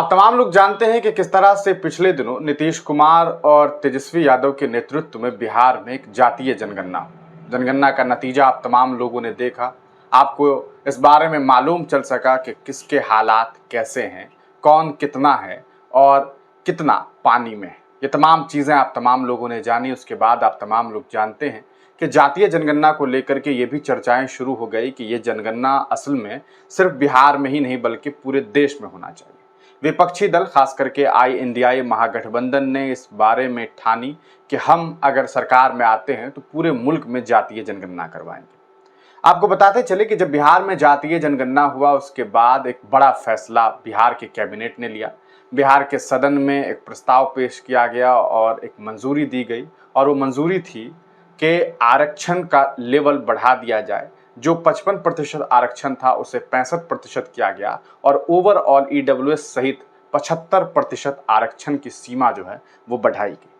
आप तमाम लोग जानते हैं कि किस तरह से पिछले दिनों नीतीश कुमार और तेजस्वी यादव के नेतृत्व में बिहार में एक जातीय जनगणना का नतीजा आप तमाम लोगों ने देखा। आपको इस बारे में मालूम चल सका कि किसके हालात कैसे हैं, कौन कितना है और कितना पानी में है। ये तमाम चीज़ें आप तमाम लोगों ने जानी। उसके बाद आप तमाम लोग जानते हैं कि जातीय जनगणना को लेकर के ये भी चर्चाएं शुरू हो गई कि ये जनगणना असल में सिर्फ बिहार में ही नहीं बल्कि पूरे देश में होना चाहिए। विपक्षी दल खास करके INDI महागठबंधन ने इस बारे में ठानी कि हम अगर सरकार में आते हैं तो पूरे मुल्क में जातीय जनगणना करवाएंगे। आपको बताते चले कि जब बिहार में जातीय जनगणना हुआ उसके बाद एक बड़ा फैसला बिहार के कैबिनेट ने लिया। बिहार के सदन में एक प्रस्ताव पेश किया गया और एक मंजूरी दी गई और वो मंजूरी थी कि आरक्षण का लेवल बढ़ा दिया जाए। जो 55% आरक्षण था उसे 65% किया गया और ओवरऑल EWS सहित 75% आरक्षण की सीमा जो है वो बढ़ाई गई।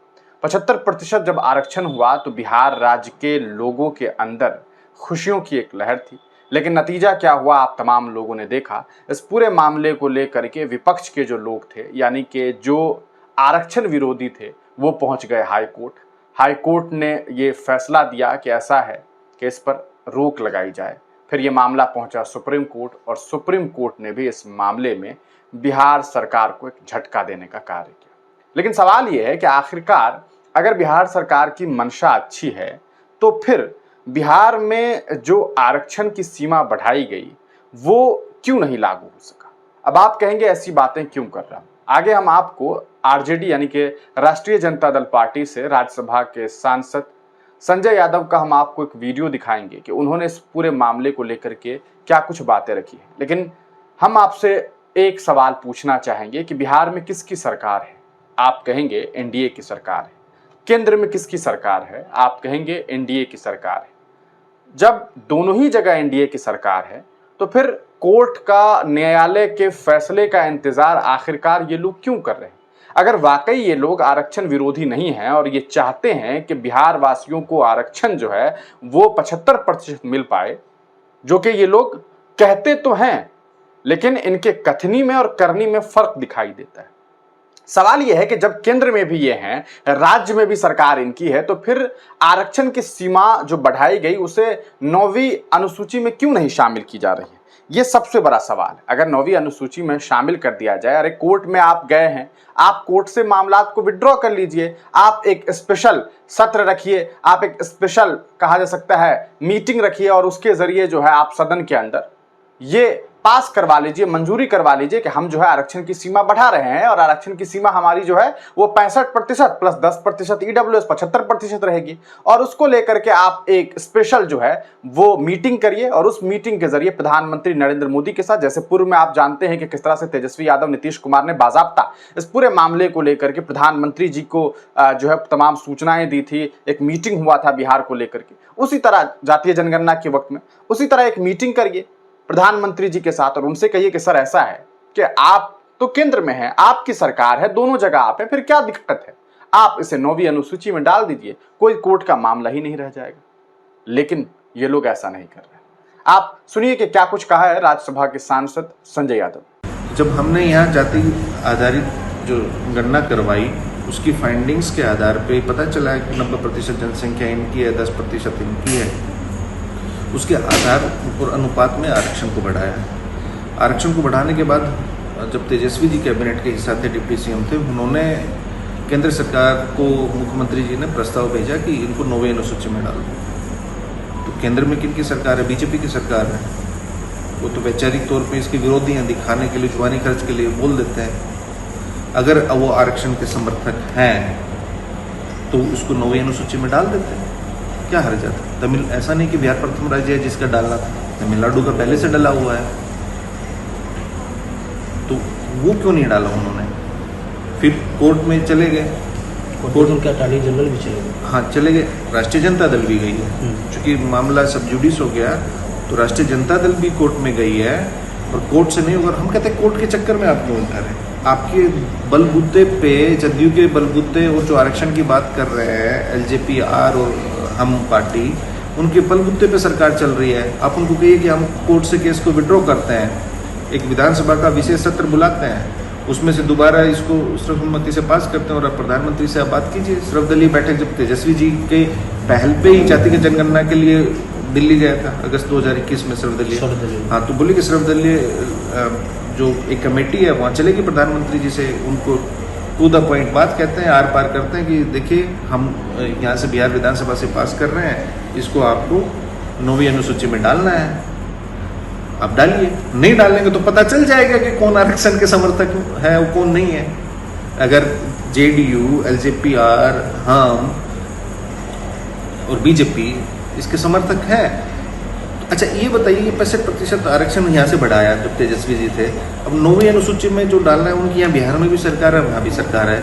75% जब आरक्षण हुआ तो बिहार राज्य के लोगों के अंदर खुशियों की एक लहर थी। लेकिन नतीजा क्या हुआ आप तमाम लोगों ने देखा। इस पूरे मामले को लेकर के विपक्ष के जो लोग थे यानी कि जो आरक्षण विरोधी थे वो पहुंच गए हाई कोर्ट ने ये फैसला दिया कि ऐसा है कि इस पर रोक लगाई जाए। फिर ये मामला पहुंचा सुप्रीम कोर्ट और सुप्रीम कोर्ट ने भी इस मामले में बिहार सरकार को एक झटका देने का कार्य किया। लेकिन सवाल ये है कि आखिरकार अगर बिहार सरकार की मंशा अच्छी है तो फिर बिहार में जो आरक्षण की सीमा बढ़ाई गई वो क्यों नहीं लागू हो सका। अब आप कहेंगे ऐसी बातें क्यों कर रहा हूं। आगे हम आपको RJD यानी कि राष्ट्रीय जनता दल पार्टी से राज्यसभा के सांसद संजय यादव का हम आपको एक वीडियो दिखाएंगे कि उन्होंने इस पूरे मामले को लेकर के क्या कुछ बातें रखी हैं। लेकिन हम आपसे एक सवाल पूछना चाहेंगे कि बिहार में किसकी सरकार है। आप कहेंगे NDA की सरकार है। केंद्र में किसकी सरकार है। आप कहेंगे NDA की सरकार है। जब दोनों ही जगह NDA की सरकार है तो फिर कोर्ट का, न्यायालय के फैसले का इंतजार आखिरकार ये लोग क्यों कर रहे हैं। अगर वाकई ये लोग आरक्षण विरोधी नहीं हैं और ये चाहते हैं कि बिहार वासियों को आरक्षण जो है वो 75% मिल पाए, जो कि ये लोग कहते तो हैं लेकिन इनके कथनी में और करनी में फर्क दिखाई देता है। सवाल यह है कि जब केंद्र में भी ये हैं, राज्य में भी सरकार इनकी है, तो फिर आरक्षण की सीमा जो बढ़ाई गई उसे 9वीं अनुसूची में क्यों नहीं शामिल की जा रही है। ये सबसे बड़ा सवाल है। अगर 9वीं अनुसूची में शामिल कर दिया जाए, अरे कोर्ट में आप गए हैं, आप कोर्ट से मामलात को विड्रॉ कर लीजिए, आप एक स्पेशल सत्र रखिए, आप एक स्पेशल कहा जा सकता है मीटिंग रखिए और उसके जरिए जो है आप सदन के अंदर ये पास करवा लीजिए, मंजूरी करवा लीजिए कि हम जो है आरक्षण की सीमा बढ़ा रहे हैं और आरक्षण की सीमा हमारी जो है वो 65% प्लस 10% EWS 75% रहेगी। और उसको लेकर के आप एक स्पेशल जो है वो मीटिंग करिए और उस मीटिंग के जरिए प्रधानमंत्री नरेंद्र मोदी के साथ, जैसे पूर्व में आप जानते हैं कि किस तरह से तेजस्वी यादव, नीतीश कुमार ने बाजाबता इस पूरे मामले को लेकर के प्रधानमंत्री जी को जो है तमाम सूचनाएं दी थी। एक मीटिंग हुआ था बिहार को लेकर के, उसी तरह जातीय जनगणना के वक्त में उसी तरह एक मीटिंग करिए प्रधानमंत्री जी के साथ और उनसे कहिए कि सर ऐसा है कि आप तो केंद्र में हैं, आपकी सरकार है, दोनों जगह आप हैं, फिर क्या दिक्कत है, आप इसे 9वीं अनुसूची में डाल दीजिए, कोई कोर्ट का मामला ही नहीं रह जाएगा। लेकिन ये लोग ऐसा नहीं कर रहे। आप सुनिए कि क्या कुछ कहा है राज्यसभा के सांसद संजय यादव। जब हमने यहाँ जाति आधारित जो गणना करवाई उसकी फाइंडिंग्स के आधार पर पता चला है कि 90% जनसंख्या इनकी है, 10% इनकी है, उसके आधार और अनुपात में आरक्षण को बढ़ाया। आरक्षण को बढ़ाने के बाद जब तेजस्वी जी कैबिनेट के हिस्सा थे, डिप्टी CM थे, उन्होंने केंद्र सरकार को, मुख्यमंत्री जी ने प्रस्ताव भेजा कि इनको 9वीं अनुसूची में डाल दो। तो केंद्र में किनकी सरकार है? BJP की सरकार है। वो तो वैचारिक तौर पे इसके विरोधी हैं, दिखाने के लिए, जुबानी खर्च के लिए बोल देते हैं। अगर वो आरक्षण के समर्थक हैं तो उसको 9वीं अनुसूची में डाल देते हैं, क्या हर्ज आता है। तमिल ऐसा नहीं कि बिहार प्रथम राज्य है जिसका डालना था, तमिलनाडु का पहले से डला हुआ है, तो वो क्यों नहीं डाला उन्होंने। फिर कोर्ट में चले गए, कोर्ट उनके अटॉर्नी जनरल भी चले गए। हाँ चले गए, राष्ट्रीय जनता दल भी गई है। चूंकि मामला सब जुडिस हो गया तो राष्ट्रीय जनता दल भी कोर्ट में गई है और कोर्ट से नहीं होगा। हम कहते हैं कोर्ट के चक्कर में आप क्यों उठा रहे हैं। आपके बलबूते पे, जदयू के बलबूते और जो आरक्षण की बात कर रहे हैं LJP-R और हम पार्टी, उनके बलबूते पे सरकार चल रही है। आप उनको कहिए कि हम कोर्ट से केस को विड्रॉ करते हैं, एक विधानसभा का विशेष सत्र बुलाते हैं, उसमें से दोबारा इसको सर्वसम्मति से पास करते हैं और अब प्रधानमंत्री से आप बात कीजिए। सर्वदलीय बैठक जब तेजस्वी जी के पहल पे ही जातिगत जनगणना के लिए दिल्ली गया था अगस्त 2021 में सर्वदलीय, हाँ, तो बोले कि सर्वदलीय जो एक कमेटी है वहाँ चलेगी प्रधानमंत्री जी से, उनको टू द पॉइंट बात कहते हैं, आर पार करते हैं कि देखिए हम यहाँ से बिहार विधानसभा से पास कर रहे हैं, इसको आपको 9वीं अनुसूची में डालना है, आप डालिए। नहीं डालेंगे तो पता चल जाएगा कि कौन आरक्षण के समर्थक है और कौन नहीं है। अगर जेडीयू, एलजेपीआर, हम और बीजेपी इसके समर्थक है। अच्छा ये बताइए, ये 65% आरक्षण यहाँ से बढ़ाया जब तेजस्वी जी थे, अब 9वीं अनुसूची में जो डालना है उनकी यहाँ बिहार में भी सरकार है, वहाँ भी सरकार है,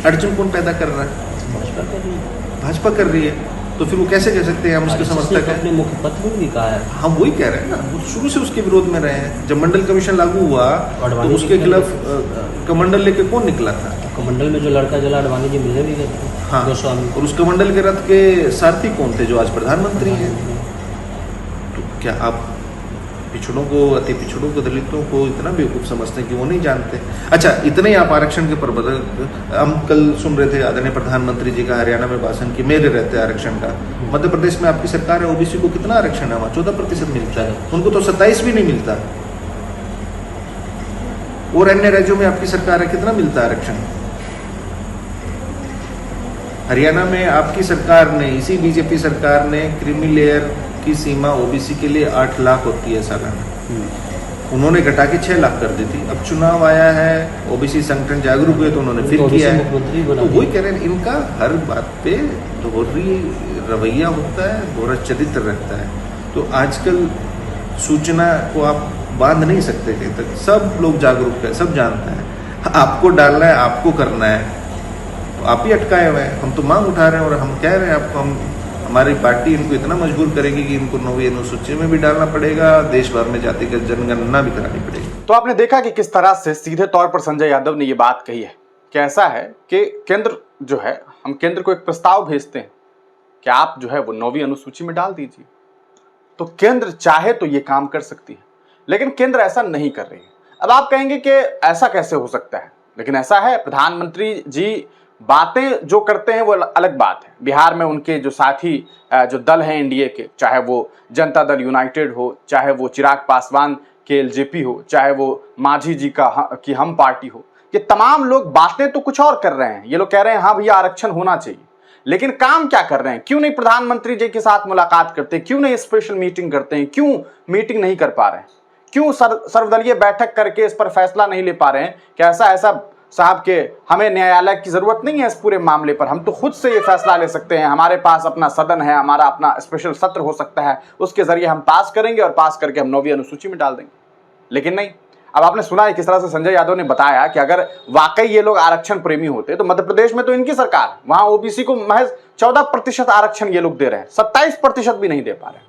अड़चन कौन पैदा कर रहा है? भाजपा कर रही है। भाजपा कर रही है, तो फिर वो कैसे कह सकते हैं हम उसके समर्थक हैं? अपने मुखपत्र में भी कहा है। हम वही कह रहे हैं ना, वो शुरू से उसके विरोध में रहे हैं। जब मंडल कमीशन लागू हुआ तो उसके खिलाफ कमंडल लेके कौन निकला था? कमंडल में जो लड़का जला अडवाणी जी मिलने भी गए थे। हाँ, गोस्वामी। और उस कमंडल के रथ के सारथी कौन थे जो आज प्रधानमंत्री हैं? तो क्या आप पिछड़ों को, अति पिछड़ों को, दलितों को इतना बेवकूफ़ समझते हैं कि वो नहीं जानते? अच्छा, इतने ही आप आरक्षण के प्रबंधक, हम कल सुन रहे थे आदरणीय प्रधानमंत्री जी का हरियाणा में भाषण कि मेरे रहते आरक्षण का। मध्य प्रदेश में आपकी सरकार है, ओबीसी को कितना आरक्षण है वहाँ? 14% मिलता है, उनको तो 27 भी नहीं मिलता। और अन्य राज्यों में आपकी सरकार है, कितना मिलता है आरक्षण? हरियाणा में आपकी सरकार ने, इसी बीजेपी सरकार ने क्रीमी लेयर की सीमा ओबीसी के लिए 8 लाख होती है सालाना, उन्होंने घटा के 6 लाख कर दी थी। अब चुनाव आया है, ओबीसी संगठन जागरूक हुए तो उन्होंने फिर किया है। तो वही कह रहे हैं, इनका हर बात पे दोहरी रवैया होता है, दोहरा चरित्र रहता है। तो आजकल सूचना को आप बांध नहीं सकते कहीं तक, सब लोग जागरूक है, सब जानता है। आपको डालना है, आपको करना है, तो आप ही अटकाए हुए हैं। हम तो मांग उठा रहे हैं और हम कह रहे हैं आपको, हमारी पार्टी इनको इतना मजबूर करेगी कि इनको 9वीं अनुसूची में भी डालना पड़ेगा, देश भर में जातिगत जनगणना भी करानी पड़ेगी। तो आपने देखा कि किस तरह से सीधे तौर पर संजय यादव ने ये बात कही है कि ऐसा है कि केंद्र जो है, हम केंद्र को एक प्रस्ताव भेजते हैं कि आप जो है वो 9वीं अनुसूची में डाल दीजिए, तो केंद्र चाहे तो ये काम कर सकती है, लेकिन केंद्र ऐसा नहीं कर रही है। अब आप कहेंगे कि ऐसा कैसे हो सकता है, लेकिन ऐसा है। प्रधानमंत्री जी बातें जो करते हैं वो अलग बात है। बिहार में उनके जो साथी जो दल हैं एनडीए के, चाहे वो जनता दल यूनाइटेड हो, चाहे वो चिराग पासवान के एलजेपी हो, चाहे वो मांझी जी की हम पार्टी हो, ये तमाम लोग बातें तो कुछ और कर रहे हैं। ये लोग कह रहे हैं हाँ भैया आरक्षण होना चाहिए, लेकिन काम क्या कर रहे हैं? क्यों नहीं प्रधानमंत्री जी के साथ मुलाकात करते? क्यों नहीं स्पेशल मीटिंग करते हैं? क्यों मीटिंग नहीं कर पा रहे हैं? क्यों सर्वदलीय बैठक करके इस पर फैसला नहीं ले पा रहे हैं कि ऐसा साहब के हमें न्यायालय की जरूरत नहीं है इस पूरे मामले पर, हम तो खुद से ये फैसला ले सकते हैं, हमारे पास अपना सदन है, हमारा अपना स्पेशल सत्र हो सकता है, उसके जरिए हम पास करेंगे और पास करके हम 9वीं अनुसूची में डाल देंगे। लेकिन नहीं। अब आपने सुना है किस तरह से संजय यादव ने बताया कि अगर वाकई ये लोग आरक्षण प्रेमी होते तो मध्य प्रदेश में तो इनकी सरकार, वहां ओबीसी को महज 14% आरक्षण ये लोग दे रहे हैं, 27% भी नहीं दे पा रहे।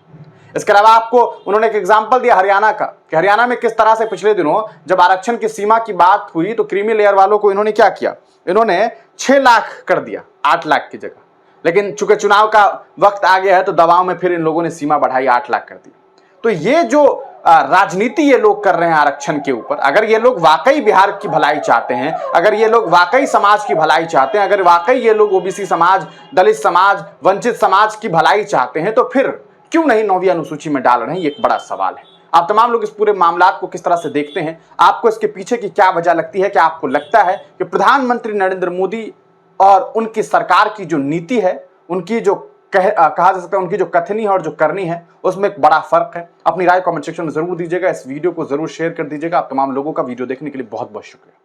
इसके अलावा आपको उन्होंने एक एग्जाम्पल दिया हरियाणा का, कि हरियाणा में किस तरह से पिछले दिनों जब आरक्षण की सीमा की बात हुई तो क्रीमी लेयर वालों को इन्होंने क्या किया, इन्होंने 6 लाख कर दिया 8 लाख की जगह। लेकिन चूंकि चुनाव का वक्त आ गया है तो दबाव में फिर इन लोगों ने सीमा बढ़ाई, 8 लाख कर दी। तो ये जो राजनीति ये लोग कर रहे हैं आरक्षण के ऊपर, अगर ये लोग वाकई बिहार की भलाई चाहते हैं, अगर ये लोग वाकई समाज की भलाई चाहते हैं, अगर वाकई ये लोग ओबीसी समाज, दलित समाज, वंचित समाज की भलाई चाहते हैं, तो फिर क्यों नहीं 9वीं अनुसूची में डाल रहे हैं? ये एक बड़ा सवाल है। आप तमाम लोग इस पूरे मामलात को किस तरह से देखते हैं? आपको इसके पीछे की क्या वजह लगती है? कि आपको लगता है कि प्रधानमंत्री नरेंद्र मोदी और उनकी सरकार की जो नीति है, उनकी जो कहा जा सकता है उनकी जो कथनी है और जो करनी है, उसमें एक बड़ा फर्क है? अपनी राय कमेंट सेक्शन में जरूर दीजिएगा, इस वीडियो को जरूर शेयर कर दीजिएगा। आप तमाम लोगों का वीडियो देखने के लिए बहुत बहुत शुक्रिया।